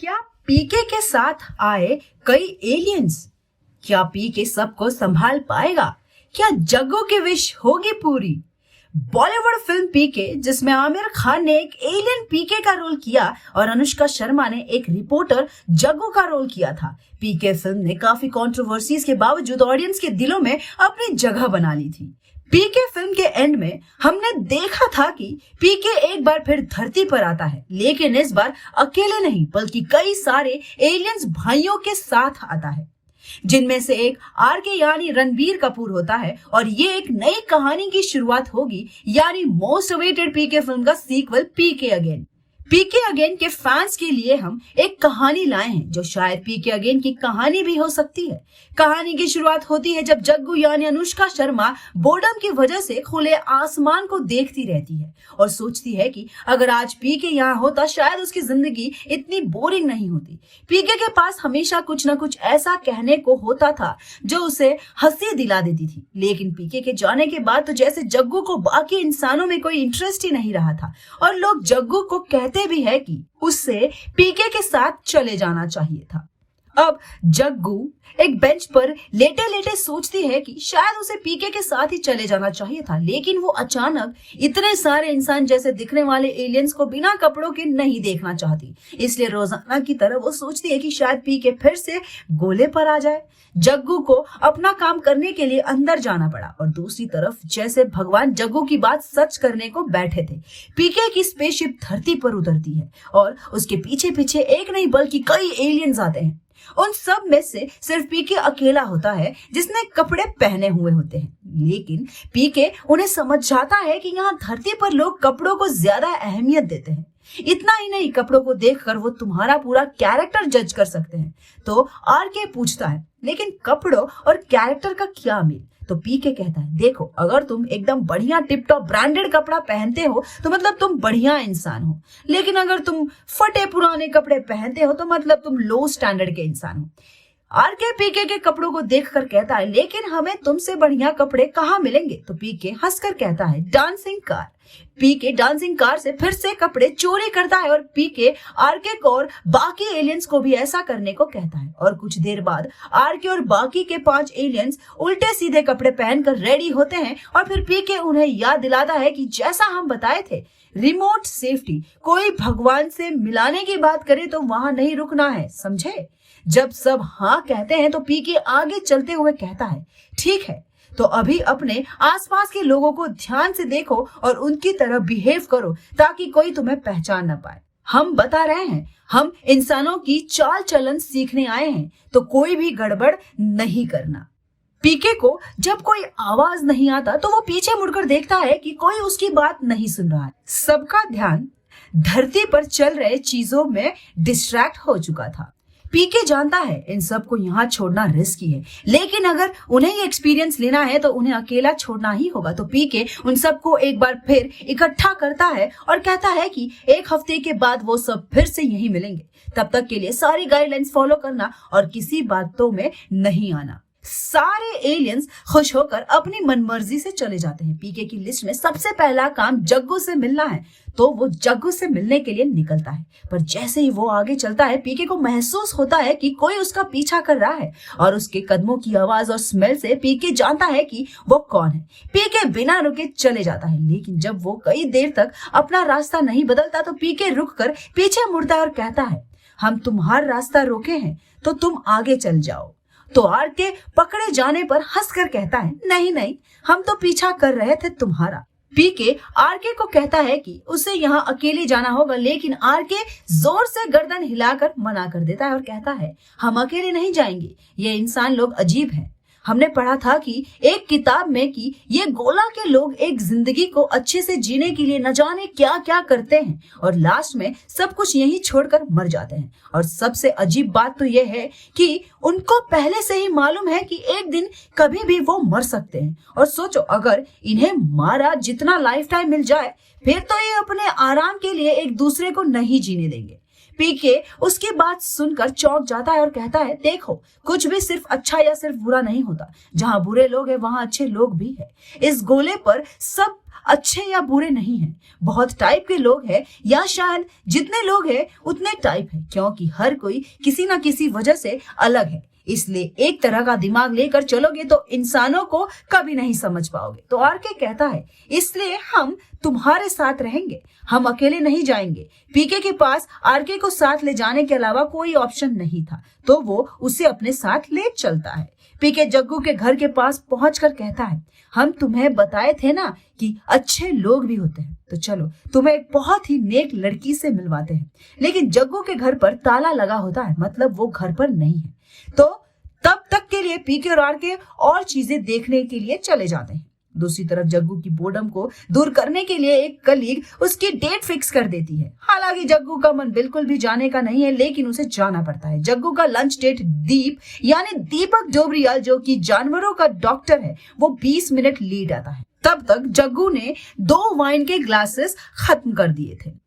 क्या पीके के साथ आए कई एलियंस? क्या पीके सबको संभाल पाएगा? क्या जग्गू की विश होगी पूरी? बॉलीवुड फिल्म पीके, जिसमें आमिर खान ने एक एलियन पीके का रोल किया और अनुष्का शर्मा ने एक रिपोर्टर जग्गू का रोल किया था। पीके फिल्म ने काफी कंट्रोवर्सीज के बावजूद ऑडियंस के दिलों में अपनी जगह बना ली थी। पीके फिल्म के एंड में हमने देखा था कि पीके एक बार फिर धरती पर आता है, लेकिन इस बार अकेले नहीं बल्कि कई सारे एलियंस भाइयों के साथ आता है, जिनमें से एक आरके यानी रणबीर कपूर होता है। और ये एक नई कहानी की शुरुआत होगी, यानी मोस्ट अवेटेड पीके फिल्म का सीक्वल पीके अगेन। पीके अगेन के फैंस के लिए हम एक कहानी लाए हैं जो शायद पीके अगेन की कहानी भी हो सकती है। कहानी की शुरुआत होती है जब जग्गू यानी अनुष्का शर्मा बोर्डम की वजह से खुले आसमान को देखती रहती है और सोचती है कि अगर आज पीके यहाँ होता शायद उसकी जिंदगी इतनी बोरिंग नहीं होती। पीके के पास हमेशा कुछ ना कुछ ऐसा कहने को होता था जो उसे हंसी दिला देती थी, लेकिन पीके के जाने के बाद तो जैसे जग्गू को बाकी इंसानों में कोई इंटरेस्ट ही नहीं रहा था और लोग जग्गू को कहते भी है कि उससे पीके के साथ चले जाना चाहिए था। अब जग्गू एक बेंच पर लेटे लेटे सोचती है कि शायद उसे पीके के साथ ही चले जाना चाहिए था, लेकिन वो अचानक इतने सारे इंसान जैसे दिखने वाले एलियंस को बिना कपड़ों के नहीं देखना चाहती। इसलिए रोजाना की तरह वो सोचती है कि शायद पीके फिर से गोले पर आ जाए। जग्गू को अपना काम करने के लिए अंदर जाना पड़ा और दूसरी तरफ जैसे भगवान जग्गू की बात सच करने को बैठे थे। पीके की स्पेसशिप धरती पर उतरती है और उसके पीछे पीछे एक नहीं बल्कि कई एलियंस आते हैं। उन सब में से सिर्फ पीके अकेला होता है जिसने कपड़े पहने हुए होते हैं, लेकिन पीके उन्हें समझ जाता है कि यहाँ धरती पर लोग कपड़ों को ज्यादा अहमियत देते हैं। इतना ही नहीं, कपड़ों को देखकर वो तुम्हारा पूरा कैरेक्टर जज कर सकते हैं। तो आरके पूछता है, लेकिन कपड़ों और कैरेक्टर का क्या मेल? तो पीके कहता है, देखो, अगर तुम एकदम बढ़िया टिप टॉप ब्रांडेड कपड़ा पहनते हो तो मतलब तुम बढ़िया इंसान हो, लेकिन अगर तुम फटे पुराने कपड़े पहनते हो तो मतलब तुम लो स्टैंडर्ड के इंसान हो। आरके पीके के कपड़ों को देखकर कहता है, लेकिन हमें तुमसे बढ़िया कपड़े कहाँ मिलेंगे? तो पीके हंसकर कहता है, डांसिंग कार। पीके डांसिंग कार से फिर से कपड़े चोरी करता है और पीके आरके को और बाकी एलियंस को भी ऐसा करने को कहता है। और कुछ देर बाद आरके और बाकी के 5 एलियंस उल्टे सीधे कपड़े पहनकर रेडी होते हैं और फिर पीके उन्हें याद दिलाता है कि जैसा हम बताए थे, रिमोट सेफ्टी, कोई भगवान से मिलाने की बात करे तो वहां नहीं रुकना है, समझे? जब सब हाँ कहते हैं तो पीके आगे चलते हुए कहता है, ठीक है, तो अभी अपने आसपास के लोगों को ध्यान से देखो और उनकी तरह बिहेव करो ताकि कोई तुम्हें पहचान न पाए। हम बता रहे हैं, हम इंसानों की चाल चलन सीखने आए हैं, तो कोई भी गड़बड़ नहीं करना। पीके को जब कोई आवाज नहीं आता तो वो पीछे मुड़कर देखता है कि कोई उसकी बात नहीं सुन रहा है। सबका ध्यान धरती पर चल रहे चीजों में डिस्ट्रैक्ट हो चुका था। पीके जानता है इन सबको यहाँ छोड़ना रिस्की है, लेकिन अगर उन्हें ये एक्सपीरियंस लेना है तो उन्हें अकेला छोड़ना ही होगा। तो पीके उन सबको एक बार फिर इकट्ठा करता है और कहता है कि 1 हफ्ते के बाद वो सब फिर से यहीं मिलेंगे। तब तक के लिए सारी गाइडलाइंस फॉलो करना और किसी बातों में नहीं आना। सारे एलियंस खुश होकर अपनी मनमर्जी से चले जाते हैं। पीके की लिस्ट में सबसे पहला काम जग्गू से मिलना है, तो वो जग्गू से मिलने के लिए निकलता है। पर जैसे ही वो आगे चलता है, पीके को महसूस होता है कि कोई उसका पीछा कर रहा है और उसके कदमों की आवाज और स्मेल से पीके जानता है कि वो कौन है। पीके बिना रुके चले जाता है, लेकिन जब वो कई देर तक अपना रास्ता नहीं बदलता तो पीके रुककर पीछे मुड़ता है और कहता है, हम तुम्हारा रास्ता रोके हैं तो तुम आगे चल जाओ। तो आरके पकड़े जाने पर हंसकर कहता है, नहीं नहीं, हम तो पीछा कर रहे थे तुम्हारा। पीके आरके को कहता है कि उसे यहाँ अकेले जाना होगा, लेकिन आरके जोर से गर्दन हिलाकर मना कर देता है और कहता है, हम अकेले नहीं जाएंगे, ये इंसान लोग अजीब हैं। हमने पढ़ा था कि एक किताब में कि ये गोला के लोग एक जिंदगी को अच्छे से जीने के लिए न जाने क्या क्या करते हैं और लास्ट में सब कुछ यहीं छोड़कर मर जाते हैं। और सबसे अजीब बात तो ये है कि उनको पहले से ही मालूम है कि एक दिन कभी भी वो मर सकते हैं। और सोचो, अगर इन्हें मारा जितना लाइफ टाइम मिल जाए फिर तो ये अपने आराम के लिए एक दूसरे को नहीं जीने देंगे। पीके उसकी बात सुनकर चौंक जाता है और कहता है, देखो कुछ भी सिर्फ अच्छा या सिर्फ बुरा नहीं होता, जहां बुरे लोग हैं वहां अच्छे लोग भी हैं। इस गोले पर सब अच्छे या बुरे नहीं हैं, बहुत टाइप के लोग हैं, या शायद जितने लोग हैं उतने टाइप हैं, क्योंकि हर कोई किसी ना किसी वजह से अलग है। इसलिए एक तरह का दिमाग लेकर चलोगे तो इंसानों को कभी नहीं समझ पाओगे। तो आरके कहता है, इसलिए हम तुम्हारे साथ रहेंगे, हम अकेले नहीं जाएंगे। पीके के पास आरके को साथ ले जाने के अलावा कोई ऑप्शन नहीं था, तो वो उसे अपने साथ ले चलता है। पीके जग्गू के घर के पास पहुंचकर कहता है, हम तुम्हें बताए थे ना कि अच्छे लोग भी होते हैं, तो चलो तुम्हें एक बहुत ही नेक लड़की से मिलवाते हैं। लेकिन जग्गू के घर पर ताला लगा होता है, मतलब वो घर पर नहीं है। तो तब तक के लिए पीके और आरके और चीजें देखने के लिए चले जाते हैं। दूसरी तरफ जग्गू की बोर्डम को दूर करने के लिए एक कलीग उसकी डेट फिक्स कर देती है। हालांकि जग्गू का मन बिल्कुल भी जाने का नहीं है, लेकिन उसे जाना पड़ता है। जग्गू का लंच डेट दीप यानी दीपक डोबरियाल, जो कि जानवरों का डॉक्टर है, वो 20 मिनट लेट आता है। तब तक जग्गू ने 2 वाइन के ग्लासेस खत्म कर दिए थे।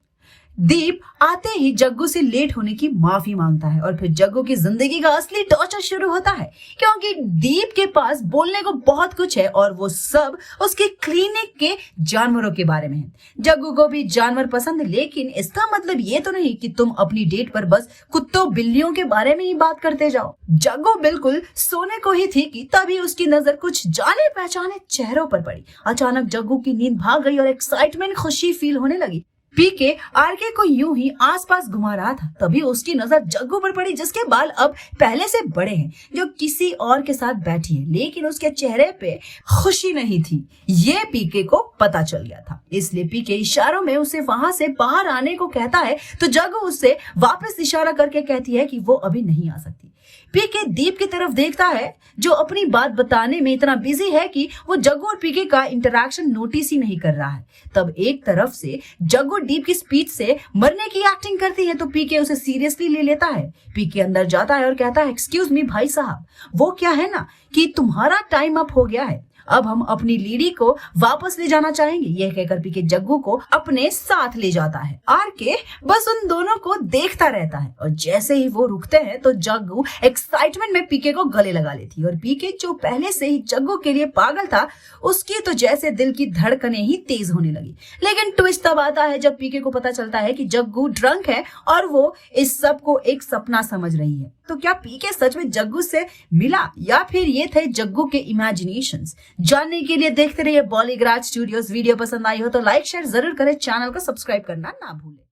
दीप आते ही जग्गू से लेट होने की माफी मांगता है और फिर जग्गू की जिंदगी का असली टॉर्चर शुरू होता है, क्योंकि दीप के पास बोलने को बहुत कुछ है और वो सब उसके क्लिनिक के जानवरों के बारे में है। जग्गू को भी जानवर पसंद है, लेकिन इसका मतलब ये तो नहीं कि तुम अपनी डेट पर बस कुत्तों बिल्लियों के बारे में ही बात करते जाओ। जग्गू बिल्कुल सोने को ही थी कि तभी उसकी नजर कुछ जाने पहचाने चेहरों पर पड़ी। अचानक जग्गू की नींद भाग गई और एक्साइटमेंट, खुशी फील होने लगी। पीके आरके को यूं ही आसपास घुमा रहा था, तभी उसकी नजर जग्गू पर पड़ी, जिसके बाल अब पहले से बड़े हैं, जो किसी और के साथ बैठी है, लेकिन उसके चेहरे पे खुशी नहीं थी। ये पीके को पता चल गया था, इसलिए पीके इशारों में उसे वहां से बाहर आने को कहता है, तो जग्गू उससे वापस इशारा करके कहती है कि वो अभी नहीं आ सकती। पीके दीप की तरफ देखता है, जो अपनी बात बताने में इतना बिजी है कि वो जग्गू और पीके का इंटरैक्शन नोटिस ही नहीं कर रहा है। तब एक तरफ से जग्गू दीप की स्पीच से मरने की एक्टिंग करती है, तो पीके उसे सीरियसली ले लेता है। पीके अंदर जाता है और कहता है, एक्सक्यूज मी भाई साहब, वो क्या है ना कि तुम्हारा टाइम अप हो गया है, अब हम अपनी लीडी को वापस ले जाना चाहेंगे। यह कहकर पीके जग्गू को अपने साथ ले जाता है। आरके बस उन दोनों को देखता रहता है और जैसे ही वो रुकते हैं तो जग्गू एक्साइटमेंट में पीके को गले लगा लेती है और पीके, जो पहले से ही जग्गू के लिए पागल था, उसकी तो जैसे दिल की धड़कनें ही तेज होने लगी। लेकिन ट्विस्ट तब आता है जब पीके को पता चलता है कि जग्गू ड्रंक है और वो इस सब को एक सपना समझ रही है। तो क्या पीके सच में जग्गू से मिला या फिर ये थे जग्गू के इमेजिनेशंस? जानने के लिए देखते रहिए बॉलीग्राज स्टूडियोज। वीडियो पसंद आई हो तो लाइक शेयर जरूर करें, चैनल को सब्सक्राइब करना ना भूलें।